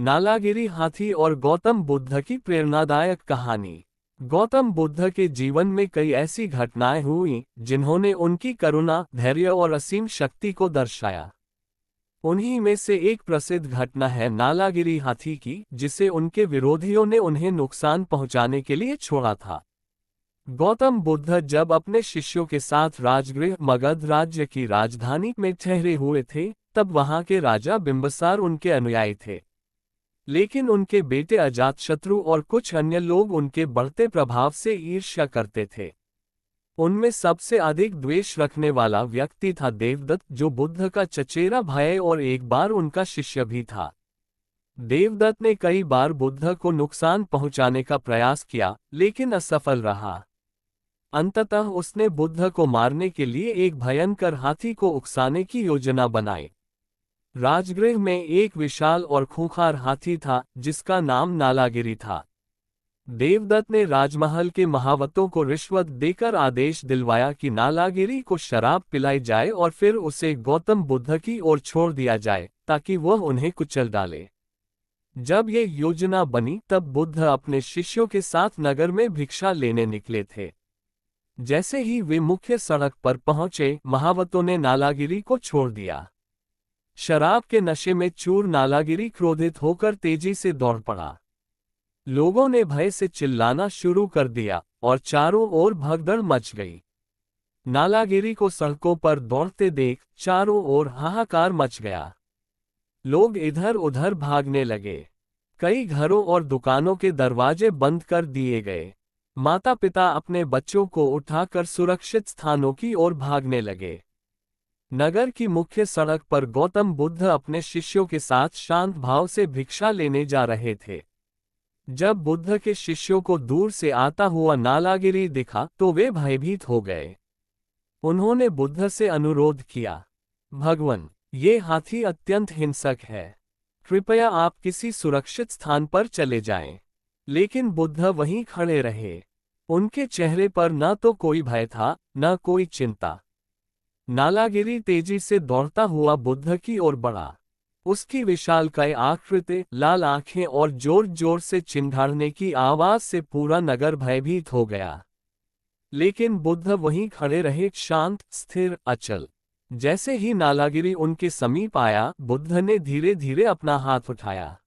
नालागिरी हाथी और गौतम बुद्ध की प्रेरणादायक कहानी। गौतम बुद्ध के जीवन में कई ऐसी घटनाएं हुई जिन्होंने उनकी करुणा, धैर्य और असीम शक्ति को दर्शाया। उन्हीं में से एक प्रसिद्ध घटना है नालागिरी हाथी की, जिसे उनके विरोधियों ने उन्हें नुकसान पहुंचाने के लिए छोड़ा था। गौतम बुद्ध जब अपने शिष्यों के साथ राजगृह मगध राज्य की राजधानी में ठहरे हुए थे, तब वहां के राजा बिंबिसार उनके अनुयायी थे। लेकिन उनके बेटे अजातशत्रु और कुछ अन्य लोग उनके बढ़ते प्रभाव से ईर्ष्या करते थे। उनमें सबसे अधिक द्वेष रखने वाला व्यक्ति था देवदत्त, जो बुद्ध का चचेरा भाई और एक बार उनका शिष्य भी था। देवदत्त ने कई बार बुद्ध को नुकसान पहुंचाने का प्रयास किया, लेकिन असफल रहा। अंततः उसने बुद्ध को मारने के लिए एक भयंकर हाथी को उकसाने की योजना बनाई। राजगृह में एक विशाल और खूंखार हाथी था, जिसका नाम नालागिरी था। देवदत्त ने राजमहल के महावतों को रिश्वत देकर आदेश दिलवाया कि नालागिरी को शराब पिलाई जाए और फिर उसे गौतम बुद्ध की ओर छोड़ दिया जाए, ताकि वह उन्हें कुचल डाले। जब ये योजना बनी, तब बुद्ध अपने शिष्यों के साथ नगर में भिक्षा लेने निकले थे। जैसे ही वे मुख्य सड़क पर पहुंचे, महावतों ने नालागिरी को छोड़ दिया। शराब के नशे में चूर नालागिरी क्रोधित होकर तेजी से दौड़ पड़ा। लोगों ने भय से चिल्लाना शुरू कर दिया और चारों ओर भगदड़ मच गई। नालागिरी को सड़कों पर दौड़ते देख चारों ओर हाहाकार मच गया। लोग इधर उधर भागने लगे। कई घरों और दुकानों के दरवाजे बंद कर दिए गए। माता पिता अपने बच्चों को उठाकर सुरक्षित स्थानों की ओर भागने लगे। नगर की मुख्य सड़क पर गौतम बुद्ध अपने शिष्यों के साथ शांत भाव से भिक्षा लेने जा रहे थे। जब बुद्ध के शिष्यों को दूर से आता हुआ नालागिरी दिखा, तो वे भयभीत हो गए। उन्होंने बुद्ध से अनुरोध किया, भगवान, ये हाथी अत्यंत हिंसक है। कृपया आप किसी सुरक्षित स्थान पर चले जाएं। लेकिन बुद्ध वहीं खड़े रहे। उनके चेहरे पर न तो कोई भय था, न कोई चिंता। नालागिरी तेजी से दौड़ता हुआ बुद्ध की ओर बढ़ा। उसकी विशालकाय आकृति, लाल आंखें और जोर जोर से चिंघाड़ने की आवाज से पूरा नगर भयभीत हो गया। लेकिन बुद्ध वहीं खड़े रहे, शांत, स्थिर, अचल। जैसे ही नालागिरी उनके समीप आया, बुद्ध ने धीरे धीरे अपना हाथ उठाया।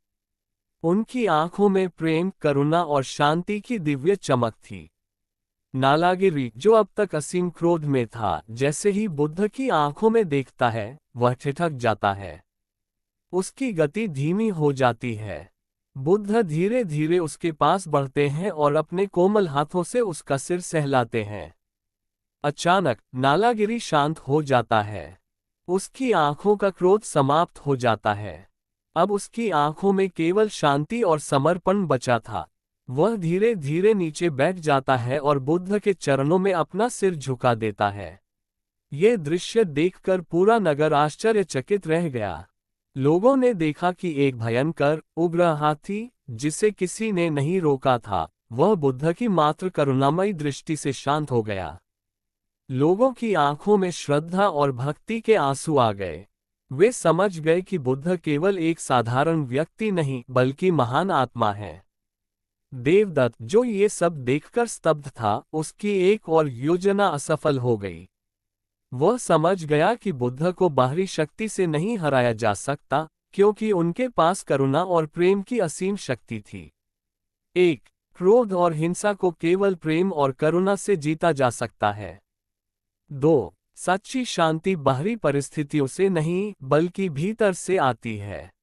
उनकी आंखों में प्रेम, करुणा और शांति की दिव्य चमक थी। नालागिरी, जो अब तक असीम क्रोध में था, जैसे ही बुद्ध की आंखों में देखता है, वह ठिठक जाता है। उसकी गति धीमी हो जाती है। बुद्ध धीरे धीरे उसके पास बढ़ते हैं और अपने कोमल हाथों से उसका सिर सहलाते हैं। अचानक नालागिरी शांत हो जाता है। उसकी आंखों का क्रोध समाप्त हो जाता है। अब उसकी आंखों में केवल शांति और समर्पण बचा था। वह धीरे धीरे नीचे बैठ जाता है और बुद्ध के चरणों में अपना सिर झुका देता है। यह दृश्य देखकर पूरा नगर आश्चर्यचकित रह गया। लोगों ने देखा कि एक भयंकर, उग्र हाथी, जिसे किसी ने नहीं रोका था, वह बुद्ध की मात्र करुणामयी दृष्टि से शांत हो गया। लोगों की आंखों में श्रद्धा और भक्ति के आंसू आ गए। वे समझ गए कि बुद्ध केवल एक साधारण व्यक्ति नहीं, बल्कि महान आत्मा है। देवदत्त, जो ये सब देखकर स्तब्ध था, उसकी एक और योजना असफल हो गई। वह समझ गया कि बुद्ध को बाहरी शक्ति से नहीं हराया जा सकता, क्योंकि उनके पास करुणा और प्रेम की असीम शक्ति थी। एक, क्रोध और हिंसा को केवल प्रेम और करुणा से जीता जा सकता है। 2, सच्ची शांति बाहरी परिस्थितियों से नहीं, बल्कि भीतर से आती है।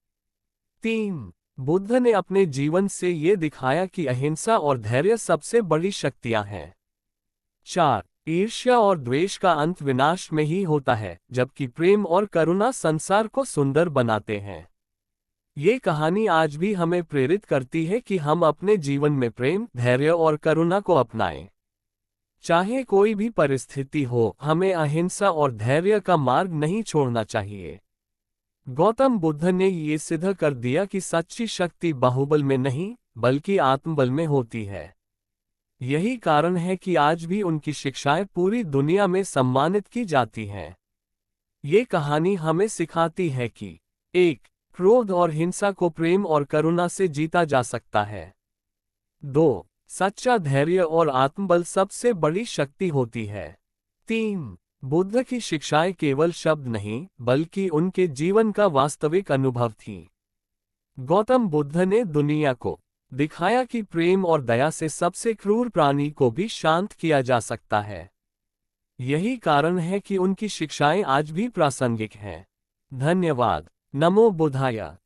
3, बुद्ध ने अपने जीवन से ये दिखाया कि अहिंसा और धैर्य सबसे बड़ी शक्तियां हैं। 4, ईर्ष्या और द्वेष का अंत विनाश में ही होता है, जबकि प्रेम और करुणा संसार को सुंदर बनाते हैं। ये कहानी आज भी हमें प्रेरित करती है कि हम अपने जीवन में प्रेम, धैर्य और करुणा को अपनाएं। चाहे कोई भी परिस्थिति हो, हमें अहिंसा और धैर्य का मार्ग नहीं छोड़ना चाहिए। गौतम बुद्ध ने ये सिद्ध कर दिया कि सच्ची शक्ति बाहुबल में नहीं, बल्कि आत्मबल में होती है। यही कारण है कि आज भी उनकी शिक्षाएं पूरी दुनिया में सम्मानित की जाती हैं। ये कहानी हमें सिखाती है कि 1, क्रोध और हिंसा को प्रेम और करुणा से जीता जा सकता है। 2. सच्चा धैर्य और आत्मबल सबसे बड़ी शक्ति होती है। 3. बुद्ध की शिक्षाएं केवल शब्द नहीं, बल्कि उनके जीवन का वास्तविक अनुभव थीं। गौतम बुद्ध ने दुनिया को दिखाया कि प्रेम और दया से सबसे क्रूर प्राणी को भी शांत किया जा सकता है। यही कारण है कि उनकी शिक्षाएं आज भी प्रासंगिक हैं। धन्यवाद। नमो बुद्धाय।